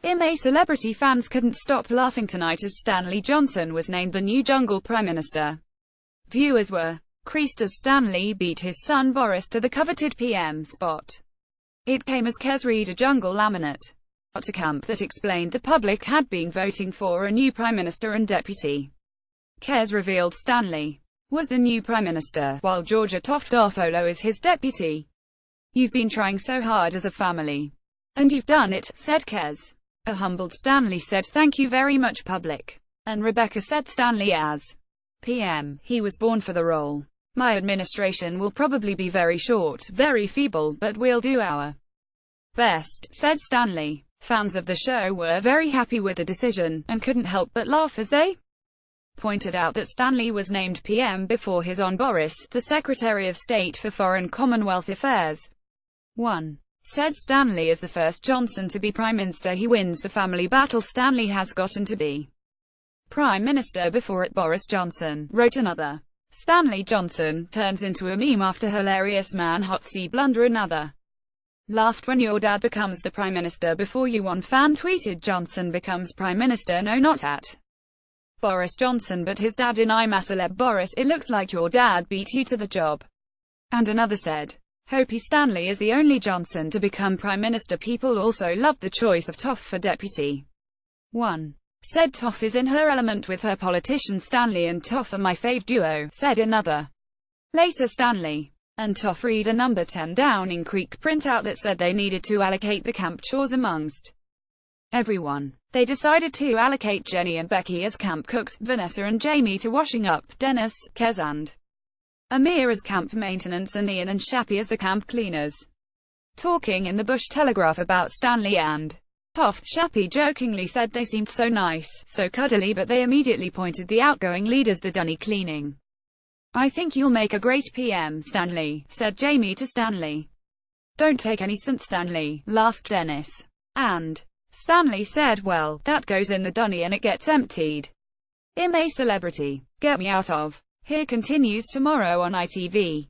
Celebrity fans couldn't stop laughing tonight as Stanley Johnson was named the new Jungle Prime Minister. Viewers were creased as Stanley beat his son Boris to the coveted PM spot. It came as Kes read a Jungle laminate at a camp that explained the public had been voting for a new Prime Minister and Deputy. Kes revealed Stanley was the new Prime Minister, while Georgia Toffolo is his deputy. "You've been trying so hard as a family. And you've done it," said Kes. A humbled Stanley said thank you very much public. And Rebecca said Stanley as PM, he was born for the role. "My administration will probably be very short, very feeble, but we'll do our best," said Stanley. Fans of the show were very happy with the decision, and couldn't help but laugh as they pointed out that Stanley was named PM before his on Boris, the Secretary of State for Foreign Commonwealth Affairs. Said Stanley is the first Johnson to be Prime Minister. He wins the family battle. Stanley has gotten to be Prime Minister before it. Boris Johnson, wrote another. Stanley Johnson turns into a meme after hilarious man hot seat blunder. Another laughed when your dad becomes the Prime Minister before you. One fan tweeted Johnson becomes Prime Minister. No, not at Boris Johnson, but his dad in I'm a celeb. Boris, it looks like your dad beat you to the job. And another said, Hope Stanley is the only Johnson to become Prime Minister. People also loved the choice of Toff for deputy. Said Toff is in her element with her politician. Stanley and Toff are my fave duo, said another. Later Stanley and Toff read a number 10 Downing Creek printout that said they needed to allocate the camp chores amongst everyone. They decided to allocate Jenny and Becky as camp cooks, Vanessa and Jamie to washing up, Dennis, Kes and Amir as camp maintenance, and Ian and Shappy as the camp cleaners. Talking in the Bush Telegraph about Stanley and Toff, Shappy jokingly said they seemed so nice, so cuddly, but they immediately pointed the outgoing leaders the dunny cleaning. "I think you'll make a great PM, Stanley," said Jamie to Stanley. "Don't take any sense, Stanley," laughed Dennis. And Stanley said, "Well, that goes in the dunny and it gets emptied. I'm a celebrity. Get me out of here" continues tomorrow on ITV.